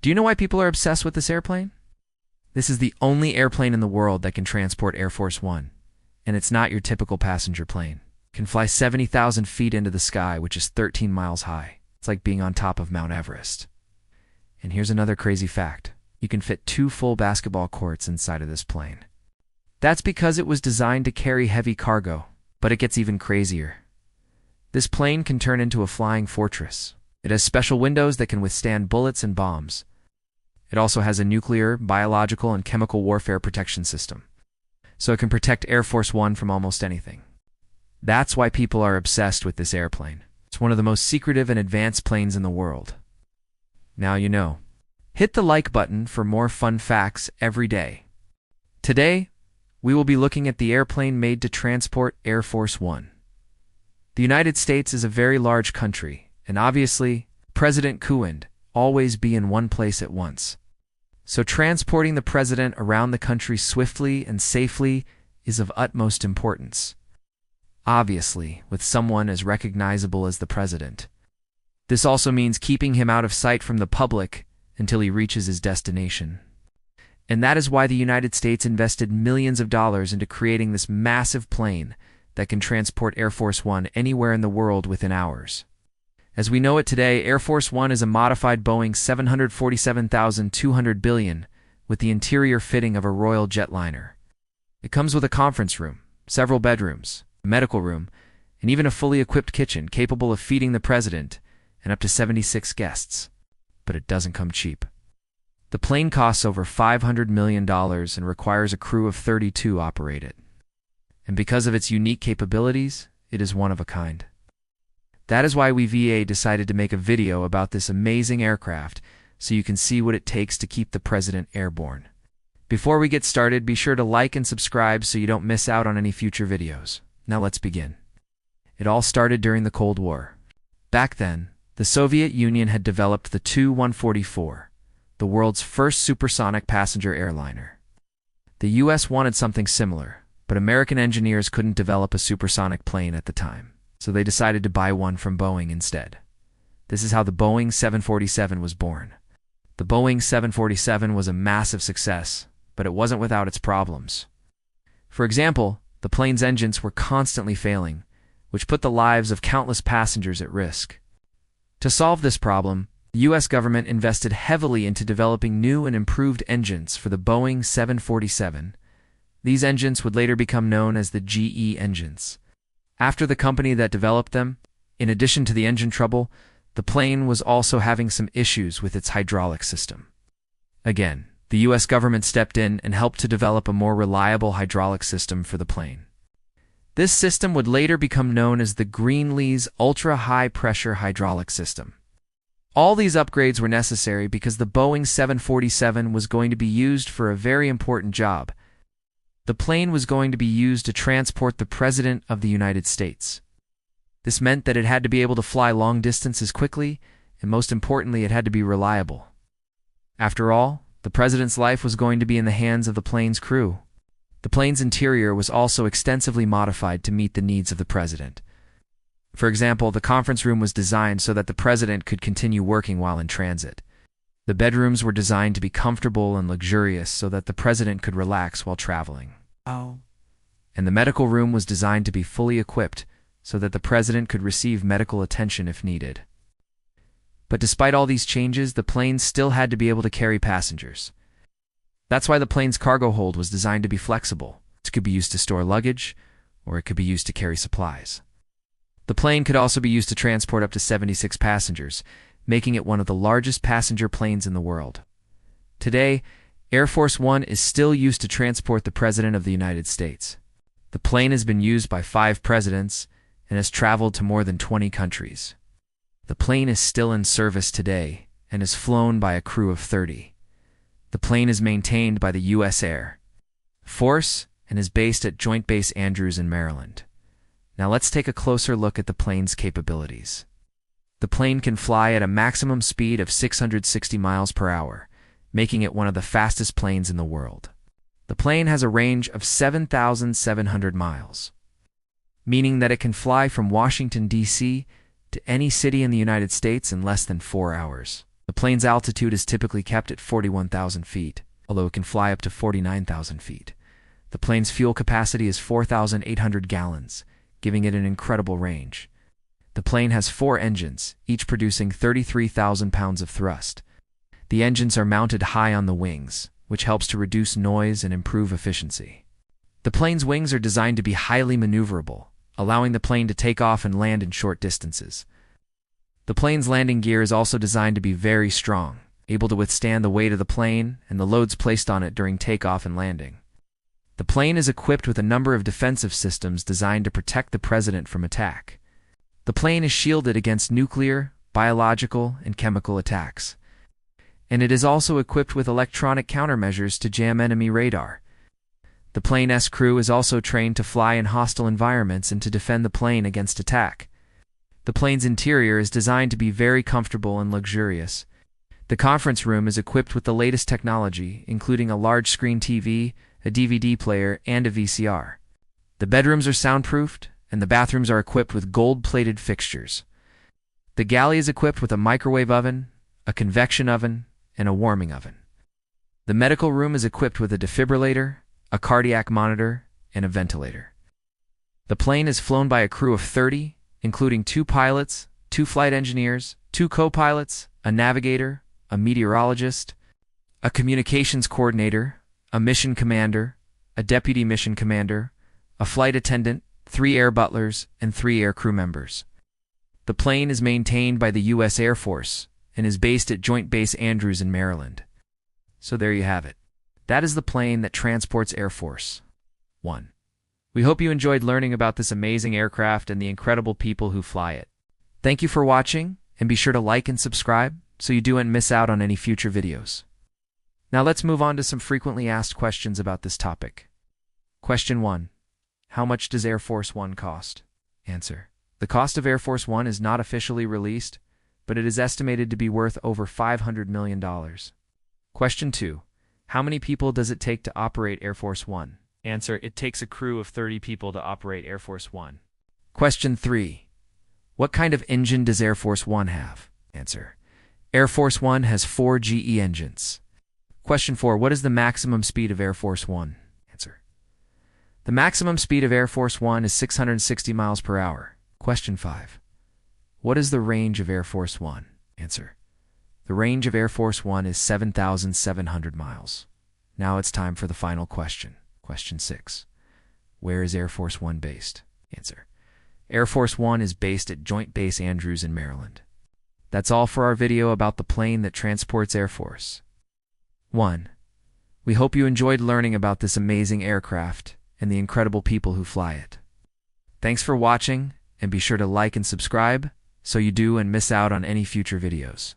Do you know why people are obsessed with this airplane? This is the only airplane in the world that can transport Air Force One, and it's not your typical passenger plane. It can fly 70,000 feet into the sky, which is 13 miles high. It's like being on top of Mount Everest. And here's another crazy fact. You can fit 2 full basketball courts inside of this plane. That's because it was designed to carry heavy cargo, but it gets even crazier. This plane can turn into a flying fortress. It has special windows that can withstand bullets and bombs. It also has a nuclear, biological, and chemical warfare protection system, so it can protect Air Force One from almost anything. That's why people are obsessed with this airplane. It's one of the most secretive and advanced planes in the world. Now you know. Hit the like button for more fun facts every day. Today, we will be looking at the airplane made to transport Air Force One. The United States is a very large country, and obviously, President couldn't always be in one place at once. So transporting the president around the country swiftly and safely is of utmost importance. Obviously, with someone as recognizable as the president. This also means keeping him out of sight from the public until he reaches his destination. And that is why the United States invested millions of dollars into creating this massive plane that can transport Air Force One anywhere in the world within hours. As we know it today, Air Force One is a modified Boeing 747-200 billion with the interior fitting of a royal jetliner. It comes with a conference room, several bedrooms, a medical room, and even a fully equipped kitchen capable of feeding the president and up to 76 guests. But it doesn't come cheap. The plane costs over $500 million and requires a crew of 32 to operate it. And because of its unique capabilities, it is one of a kind. That is why we VA decided to make a video about this amazing aircraft so you can see what it takes to keep the president airborne. Before we get started, be sure to like and subscribe so you don't miss out on any future videos. Now let's begin. It all started during the Cold War. Back then, the Soviet Union had developed the Tu-144, the world's first supersonic passenger airliner. The US wanted something similar, but American engineers couldn't develop a supersonic plane at the time. So they decided to buy one from Boeing instead. This is how the Boeing 747 was born. The Boeing 747 was a massive success, but it wasn't without its problems. For example, the plane's engines were constantly failing, which put the lives of countless passengers at risk. To solve this problem, the US government invested heavily into developing new and improved engines for the Boeing 747. These engines would later become known as the GE engines. After the company that developed them, in addition to the engine trouble, the plane was also having some issues with its hydraulic system. Again, the US government stepped in and helped to develop a more reliable hydraulic system for the plane. This system would later become known as the Greenlee's ultra-high-pressure hydraulic system. All these upgrades were necessary because the Boeing 747 was going to be used for a very important job. The plane was going to be used to transport the President of the United States. This meant that it had to be able to fly long distances quickly, and most importantly, it had to be reliable. After all, the President's life was going to be in the hands of the plane's crew. The plane's interior was also extensively modified to meet the needs of the President. For example, the conference room was designed so that the President could continue working while in transit. The bedrooms were designed to be comfortable and luxurious so that the president could relax while traveling. And the medical room was designed to be fully equipped so that the president could receive medical attention if needed. But despite all these changes, the plane still had to be able to carry passengers. That's why the plane's cargo hold was designed to be flexible. It could be used to store luggage, or it could be used to carry supplies. The plane could also be used to transport up to 76 passengers, making it one of the largest passenger planes in the world. Today, Air Force One is still used to transport the President of the United States. The plane has been used by 5 presidents and has traveled to more than 20 countries. The plane is still in service today and is flown by a crew of 30. The plane is maintained by the U.S. Air Force and is based at Joint Base Andrews in Maryland. Now let's take a closer look at the plane's capabilities. The plane can fly at a maximum speed of 660 miles per hour, making it one of the fastest planes in the world. The plane has a range of 7,700 miles, meaning that it can fly from Washington, D.C. to any city in the United States in less than 4 hours. The plane's altitude is typically kept at 41,000 feet, although it can fly up to 49,000 feet. The plane's fuel capacity is 4,800 gallons, giving it an incredible range. The plane has 4 engines, each producing 33,000 pounds of thrust. The engines are mounted high on the wings, which helps to reduce noise and improve efficiency. The plane's wings are designed to be highly maneuverable, allowing the plane to take off and land in short distances. The plane's landing gear is also designed to be very strong, able to withstand the weight of the plane and the loads placed on it during takeoff and landing. The plane is equipped with a number of defensive systems designed to protect the president from attack. The plane is shielded against nuclear, biological, and chemical attacks. And it is also equipped with electronic countermeasures to jam enemy radar. The plane's crew is also trained to fly in hostile environments and to defend the plane against attack. The plane's interior is designed to be very comfortable and luxurious. The conference room is equipped with the latest technology, including a large-screen TV, a DVD player, and a VCR. The bedrooms are soundproofed, and the bathrooms are equipped with gold-plated fixtures. The galley is equipped with a microwave oven, a convection oven, and a warming oven. The medical room is equipped with a defibrillator, a cardiac monitor, and a ventilator. The plane is flown by a crew of 30, including 2 pilots, 2 flight engineers, 2 co-pilots, a navigator, a meteorologist, a communications coordinator, a mission commander, a deputy mission commander, a flight attendant, 3 air butlers, and 3 air crew members. The plane is maintained by the U.S. Air Force and is based at Joint Base Andrews in Maryland. So there you have it. That is the plane that transports Air Force One. We hope you enjoyed learning about this amazing aircraft and the incredible people who fly it. Thank you for watching, and be sure to like and subscribe so you don't miss out on any future videos. Now let's move on to some frequently asked questions about this topic. Question 1. How much does Air Force One cost? Answer. The cost of Air Force One is not officially released, but it is estimated to be worth over $500 million. Question 2. How many people does it take to operate Air Force One? Answer. It takes a crew of 30 people to operate Air Force One. Question 3. What kind of engine does Air Force One have? Answer. Air Force One has 4 GE engines. Question 4. What is the maximum speed of Air Force One? Answer. The maximum speed of Air Force One is 660 miles per hour. Question 5. What is the range of Air Force One? Answer. The range of Air Force One is 7,700 miles. Now it's time for the final question. Question 6. Where is Air Force One based? Answer. Air Force One is based at Joint Base Andrews in Maryland. That's all for our video about the plane that transports Air Force One. We hope you enjoyed learning about this amazing aircraft and the incredible people who fly it. Thanks for watching, and be sure to like and subscribe so you don't miss out on any future videos.